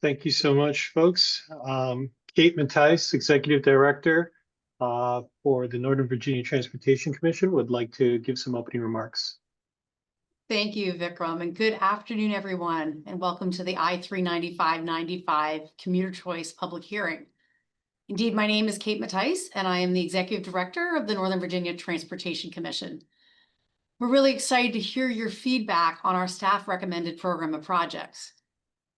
Thank you so much, folks. Kate Mattice, Executive Director for the Northern Virginia Transportation Commission, would like to give some opening remarks. Thank you, Vikram, and good afternoon, everyone, and welcome to the I-395-95 Commuter Choice Public Hearing. Indeed, my name is Kate Mattice, and I am the Executive Director of the Northern Virginia Transportation Commission. We're really excited to hear your feedback on our staff-recommended program of projects.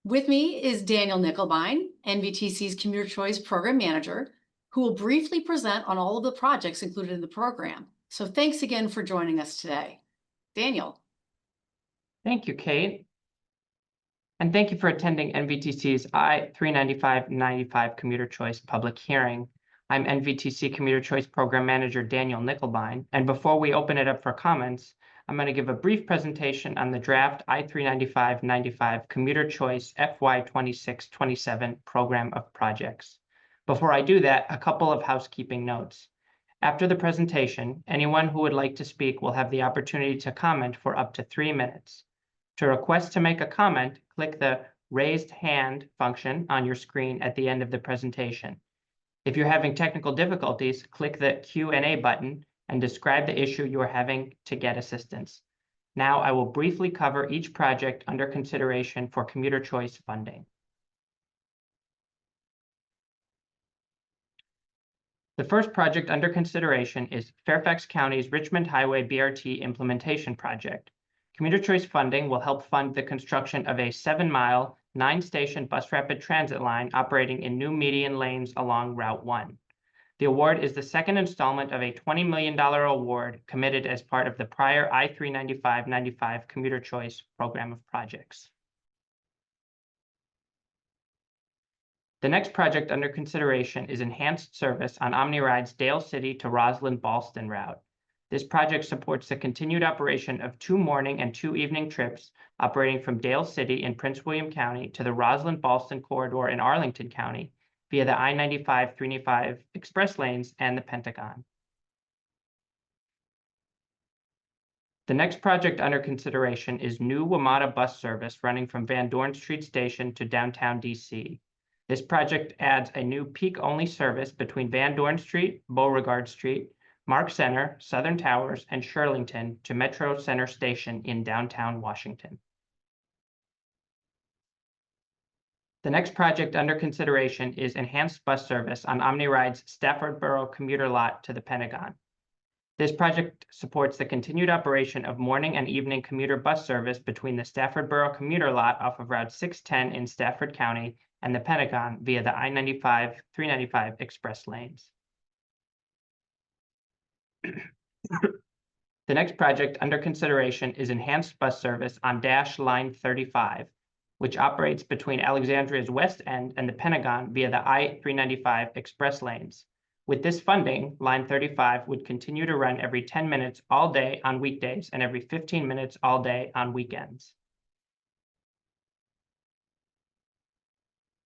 With me is Daniel Nickelbein, NVTC's Commuter Choice Program Manager, who will briefly present on all of the projects included in the program. So thanks again for joining us today. Daniel. Thank you, Kate. And thank you for attending NVTC's I-395-95 Commuter Choice Public Hearing. I'm NVTC Commuter Choice Program Manager Daniel Nickelbein. And before we open it up for comments, I'm going to give a brief presentation on the draft I-395-95 Commuter Choice FY 26-27 Program of Projects. Before I do that, a couple of housekeeping notes. After the presentation, anyone who would like to speak will have the opportunity to comment for up to 3 minutes. To request to make a comment, click the raised hand function on your screen at the end of the presentation. If you're having technical difficulties, click the Q&A button and describe the issue you are having to get assistance. Now I will briefly cover each project under consideration for commuter choice funding. The first project under consideration is Fairfax County's Richmond Highway BRT Implementation Project. Commuter choice funding will help fund the construction of a 7-mile, 9-station bus rapid transit line operating in new median lanes along Route 1. The award is the second installment of a $20 million award committed as part of the prior I-395-95 Commuter Choice Program of Projects. The next project under consideration is enhanced service on OmniRide's Dale City to Roslyn-Ballston route. This project supports the continued operation of 2 morning and 2 evening trips operating from Dale City in Prince William County to the Roslyn-Ballston corridor in Arlington County via the I-95-395 express lanes and the Pentagon. The next project under consideration is new WMATA bus service running from Van Dorn Street Station to downtown DC. This project adds a new peak-only service between Van Dorn Street, Beauregard Street, Mark Center, Southern Towers, and Shirlington to Metro Center Station in downtown Washington. The next project under consideration is enhanced bus service on OmniRide's Staffordboro commuter lot to the Pentagon. This project supports the continued operation of morning and evening commuter bus service between the Staffordboro commuter lot off of Route 610 in Stafford County and the Pentagon via the I-95-395 express lanes. The next project under consideration is enhanced bus service on Dash Line 35, which operates between Alexandria's West End and the Pentagon via the I-395 express lanes. With this funding, Line 35 would continue to run every 10 minutes all day on weekdays and every 15 minutes all day on weekends.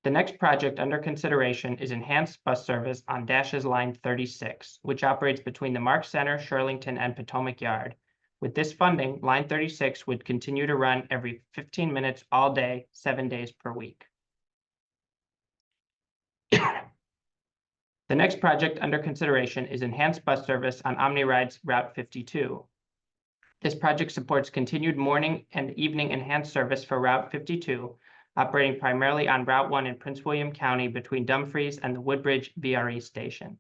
The next project under consideration is enhanced bus service on Dash's Line 36, which operates between the Mark Center, Shirlington, and Potomac Yard. With this funding, Line 36 would continue to run every 15 minutes all day, 7 days per week. The next project under consideration is enhanced bus service on OmniRide's Route 52. This project supports continued morning and evening enhanced service for Route 52, operating primarily on Route 1 in Prince William County between Dumfries and the Woodbridge VRE station.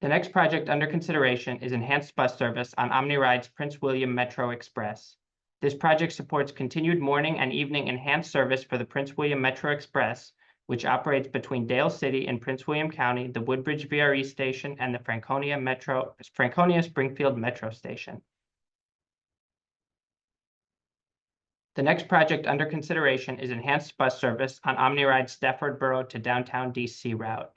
The next project under consideration is enhanced bus service on OmniRide's Prince William Metro Express. This project supports continued morning and evening enhanced service for the Prince William Metro Express, which operates between Dale City in Prince William County, the Woodbridge VRE station, and the Franconia Springfield Metro station. The next project under consideration is enhanced bus service on OmniRide's Staffordboro to downtown DC route.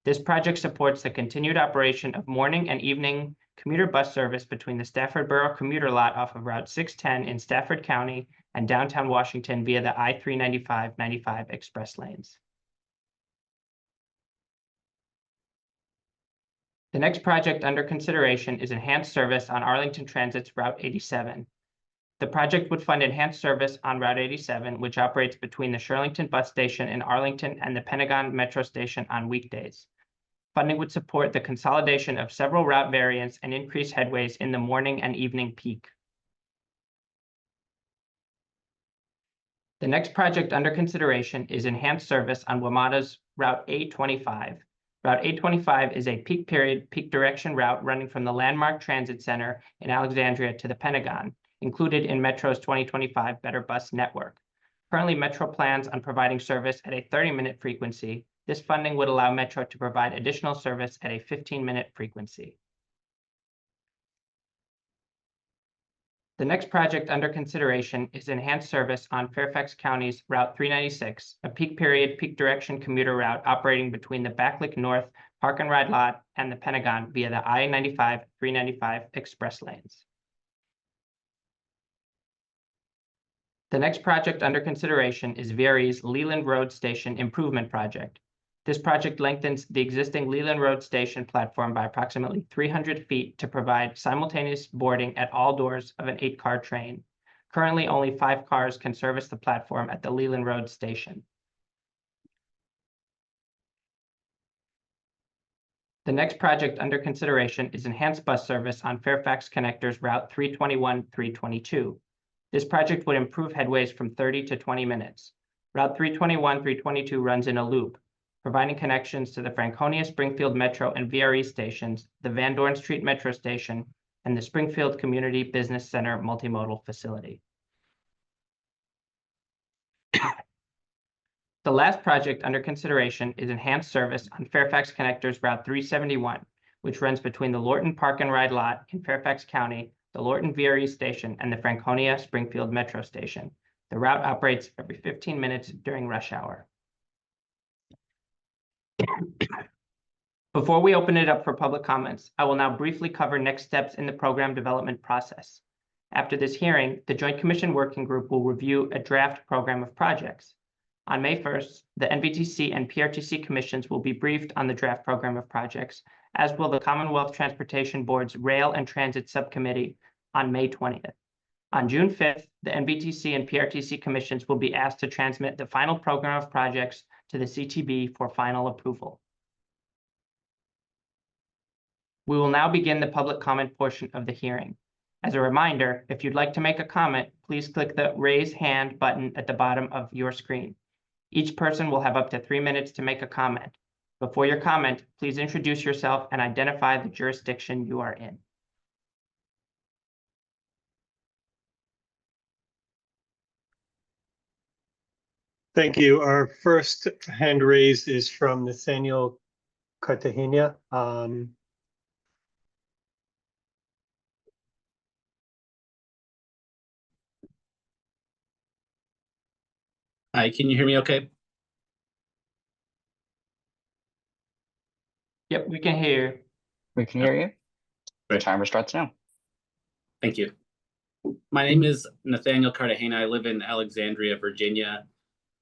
This project supports the continued operation of morning and evening commuter bus service between the Staffordboro commuter lot off of Route 610 in Stafford County and downtown Washington via the I-395-95 express lanes. The next project under consideration is enhanced service on Arlington Transit's Route 87. The project would fund enhanced service on Route 87, which operates between the Shirlington Bus Station in Arlington and the Pentagon Metro Station on weekdays. Funding would support the consolidation of several route variants and increase headways in the morning and evening peak. The next project under consideration is enhanced service on WMATA's Route 825. Route 825 is a peak period, peak direction route running from the Landmark Transit Center in Alexandria to the Pentagon, included in Metro's 2025 Better Bus Network. Currently, Metro plans on providing service at a 30-minute frequency. This funding would allow Metro to provide additional service at a 15-minute frequency. The next project under consideration is enhanced service on Fairfax County's Route 396, a peak period, peak direction commuter route operating between the Backlick North Park and Ride Lot and the Pentagon via the I-95-395 express lanes. The next project under consideration is VRE's Leland Road Station Improvement Project. This project lengthens the existing Leland Road Station platform by approximately 300 feet to provide simultaneous boarding at all doors of an 8-car train. Currently, only 5 cars can service the platform at the Leland Road Station. The next project under consideration is enhanced bus service on Fairfax Connector's Route 321-322. This project would improve headways from 30 to 20 minutes. Route 321-322 runs in a loop, providing connections to the Franconia Springfield Metro and VRE stations, the Van Dorn Street Metro Station, and the Springfield Community Business Center multimodal facility. The last project under consideration is enhanced service on Fairfax Connector's Route 371, which runs between the Lorton Park and Ride Lot in Fairfax County, the Lorton VRE Station, and the Franconia Springfield Metro Station. The route operates every 15 minutes during rush hour. Before we open it up for public comments, I will now briefly cover next steps in the program development process. After this hearing, the Joint Commission Working Group will review a draft program of projects. On May 1st, the NVTC and PRTC commissions will be briefed on the draft program of projects, as will the Commonwealth Transportation Board's Rail and Transit Subcommittee on May 20th. On June 5th, the NVTC and PRTC commissions will be asked to transmit the final program of projects to the CTB for final approval. We will now begin the public comment portion of the hearing. As a reminder, if you'd like to make a comment, please click the raise hand button at the bottom of your screen. Each person will have up to 3 minutes to make a comment. Before your comment, please introduce yourself and identify the jurisdiction you are in. Thank you. Our first hand raised is from Nathaniel Cartagena. Hi, can you hear me okay? Yep, we can hear you. We can hear you. The Great. timer starts now. Thank you. My name is Nathaniel Cartagena. I live in Alexandria, Virginia.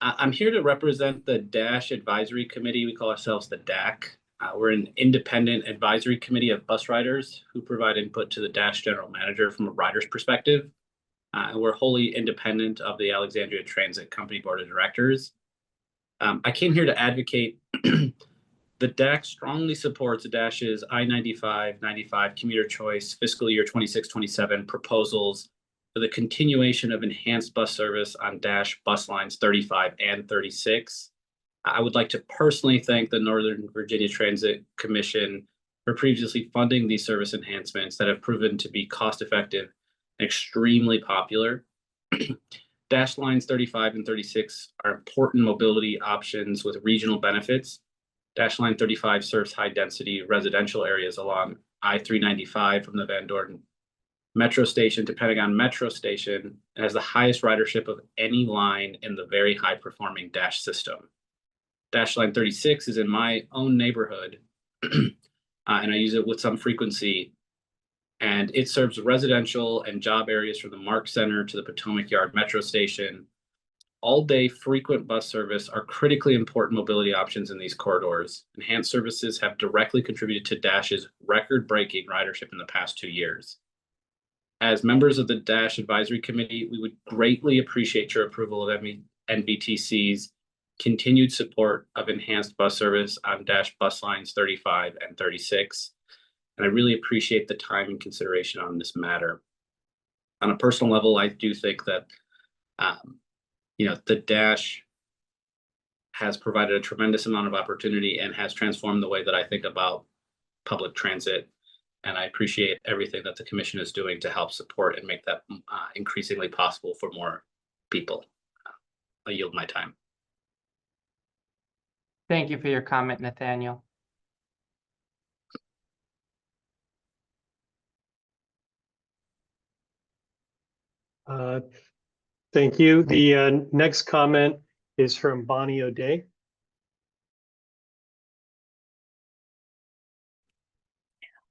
I'm here to represent the DASH Advisory Committee. We call ourselves the DAC. We're an independent advisory committee of bus riders who provide input to the DASH general manager from a rider's perspective. And we're wholly independent of the Alexandria Transit Company Board of Directors. I came here to advocate. The DAC strongly supports the DASH's I-95-95 commuter choice fiscal year 26-27 proposals for the continuation of enhanced bus service on DASH bus lines 35 and 36. I would like to personally thank the Northern Virginia Transit Commission for previously funding these service enhancements that have proven to be cost-effective and extremely popular. DASH lines 35 and 36 are important mobility options with regional benefits. DASH line 35 serves high-density residential areas along I-395 from the Van Dorn Metro Station to Pentagon Metro Station and has the highest ridership of any line in the very high-performing DASH system. DASH line 36 is in my own neighborhood, and I use it with some frequency, and it serves residential and job areas from the Mark Center to the Potomac Yard Metro Station. All-day frequent bus service are critically important mobility options in these corridors. Enhanced services have directly contributed to DASH's record-breaking ridership in the past 2 years. As members of the Dash Advisory Committee, we would greatly appreciate your approval of NVTC's continued support of enhanced bus service on Dash bus lines 35 and 36. And I really appreciate the time and consideration on this matter. On a personal level, I do think that, the Dash has provided a tremendous amount of opportunity and has transformed the way that I think about public transit. And I appreciate everything that the commission is doing to help support and make that increasingly possible for more people. I yield my time. Thank you for your comment, Nathaniel. Thank you. The next comment is from Bonnie O'Day.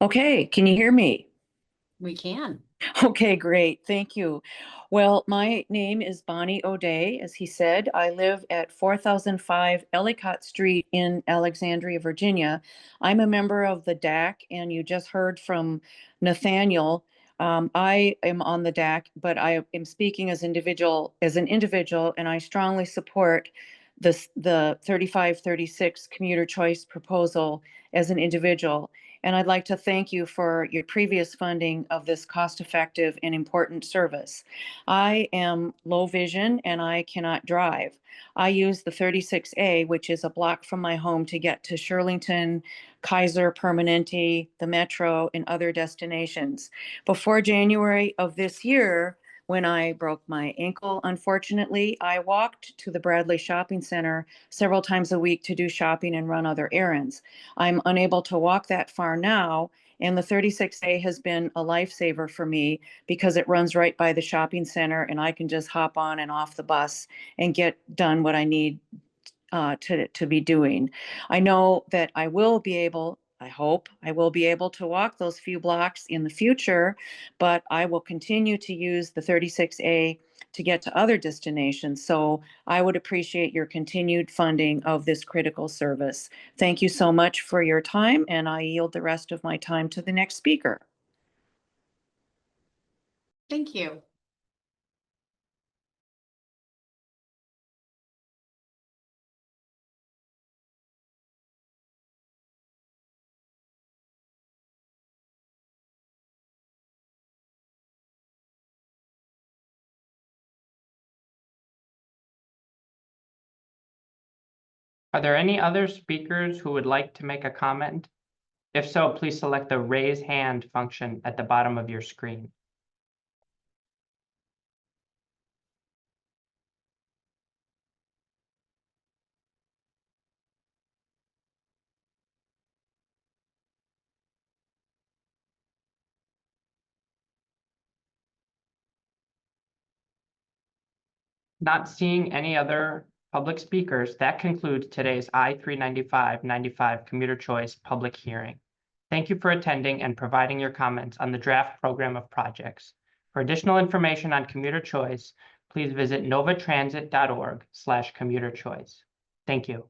Okay, can you hear me? We can. Okay, great. Thank you. Well, my name is Bonnie O'Day. As he said, I live at 4005 Ellicott Street in Alexandria, Virginia. I'm a member of the DAC, and you just heard from Nathaniel. I am on the DAC, but I am speaking as an individual, and I strongly support the 3536 commuter choice proposal as an individual. And I'd like to thank you for your previous funding of this cost-effective and important service. I am low vision and I cannot drive. I use the 36A, which is a block from my home, to get to Shirlington, Kaiser Permanente, the Metro, and other destinations. Before January of this year, when I broke my ankle, unfortunately, I walked to the Bradley Shopping Center several times a week to do shopping and run other errands. I'm unable to walk that far now, and the 36A has been a lifesaver for me because it runs right by the shopping center and I can just hop on and off the bus and get done what I need to be doing. I know that I hope I will be able to walk those few blocks in the future, but I will continue to use the 36A to get to other destinations. So I would appreciate your continued funding of this critical service. Thank you so much for your time, and I yield the rest of my time to the next speaker. Thank you. Are there any other speakers who would like to make a comment? If so, please select the raise hand function at the bottom of your screen. Not seeing any other public speakers, that concludes today's I-395-95 Commuter Choice public hearing. Thank you for attending and providing your comments on the draft program of projects. For additional information on commuter choice, please visit novatransit.org/commuterchoice. Thank you.